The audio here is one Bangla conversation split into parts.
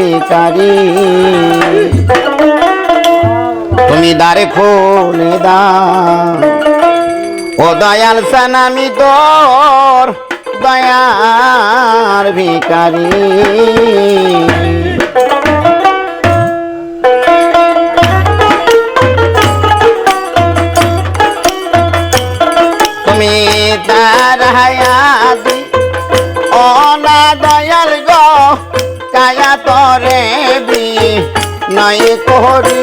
ভিখারি তুমি দ্বার খুলে দাও ও দয়াল সান আমি তোর দয়ার ভিখারি তুমি তার হায়াতি অনা দয়াল গো কায়া তরে বি নয় করি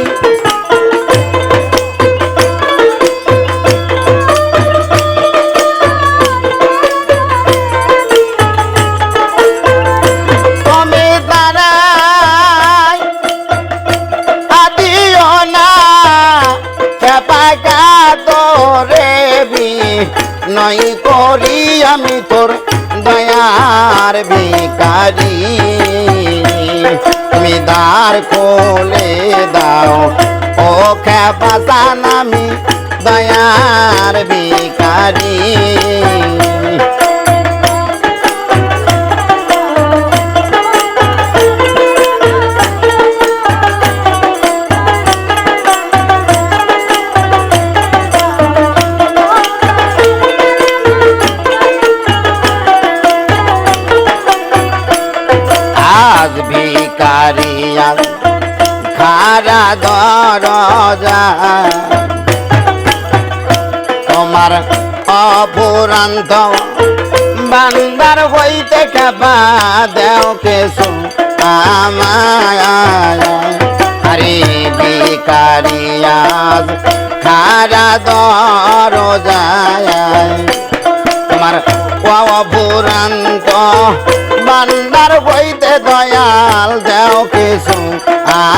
তুমি তারাই আদিও না পাকা তরে বি নয় করি আমি তোর দয়ার ভিখারি তুমি দ্বার খুলে দাও ও খেপাসান আমি দয়ার ভিখারি আজ ভিখারিয়া খারা দরজা তোমার অপুরান্ত বান্দার হইতে খেপা দেও কেসু আমায় আরে ভিখারিয়া খারা দরজা তোমার অপুরান্ত বান্দার হইতে দয়াল দেও কিছু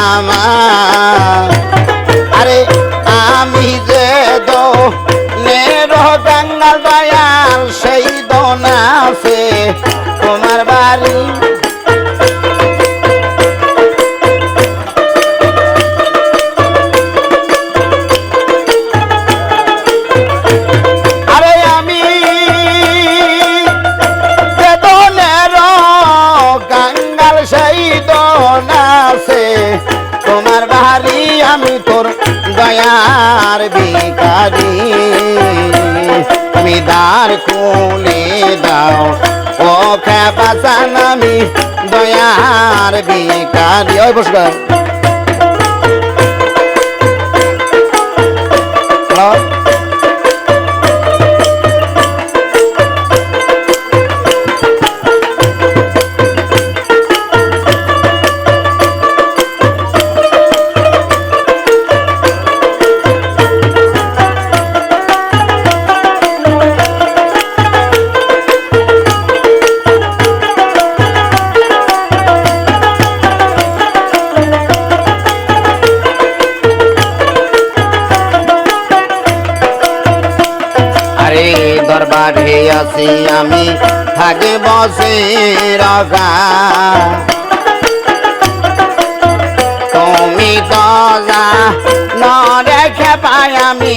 আমার আরে আমি যে দো নের গঙ্গাল দয়াল সেই দোনা আছে তোমার বাড়ি তোমার বাড়ি আমি তোর দয়ার ভিখারি তুমি দ্বার খুলে দাও ও খেপাসান আমি দয়ার ভিখারি ওই বসবার দরবারে আসি আমি থাকে বসে রগা তুমি তো যা ন রেখে পাই আমি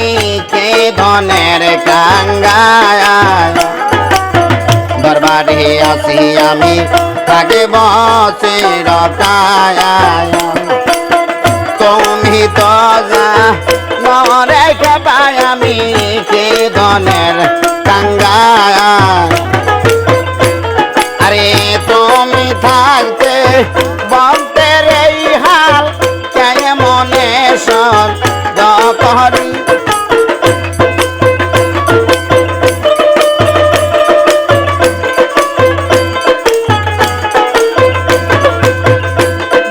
কে ধনের কাঙ্গায় দরবারে আসি আমি থাকে বসে রগায় তুমি তো যা ন রেখে পাই আমি কে ধনের কাঙ্গায় আরে তুমি থাকতে বলতে এই হাল কে মনে সদ করি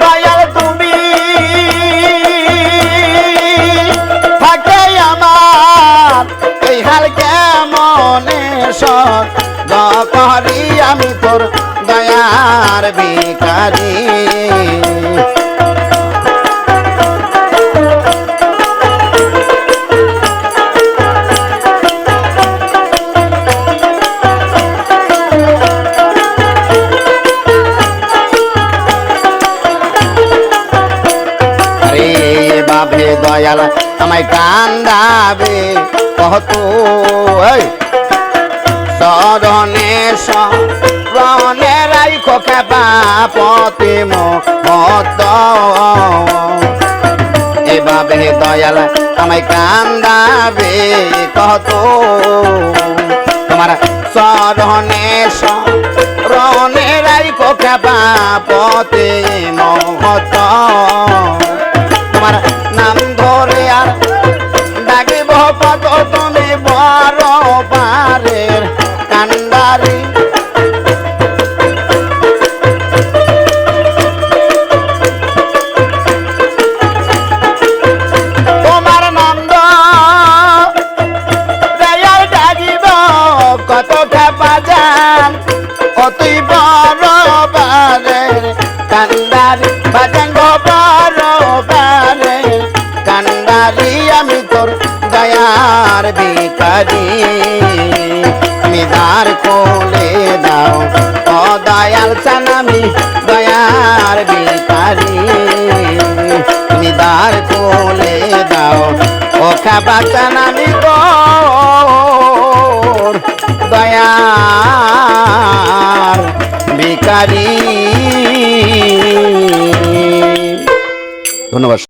দয়াল তুমি থাকে আমার এই হাল কে মনে সদ করি আমি তোর দয়ার ভিখারি আরে বাপরে দয়াল আমায় কান্দাবে কত শরণে শরণে রাইখো খেপা পতি মহত এভাবে দয়াল আমায় কান্দাবে কত তোমার চরণে শরণে রাইখো খেপা পথে মহত তোমার নাম ধরে আর ডাকিব কত তুমি বড় পারের কান্দারি তোমার নাম দয়াল ডাকিব কত খেপা যান অতই বড় পারের কান্দারি বাজান বড় পারের কান্দারি আমি তোর দয়ার ভিখারি তুমি দ্বার খুলে দাও ও দয়াল চান আমি দয়ার ভিখারি তুমি দ্বার খুলে দাও ও খাবা চান আমি তোর দয়ার ভিখারি। ধন্যবাদ।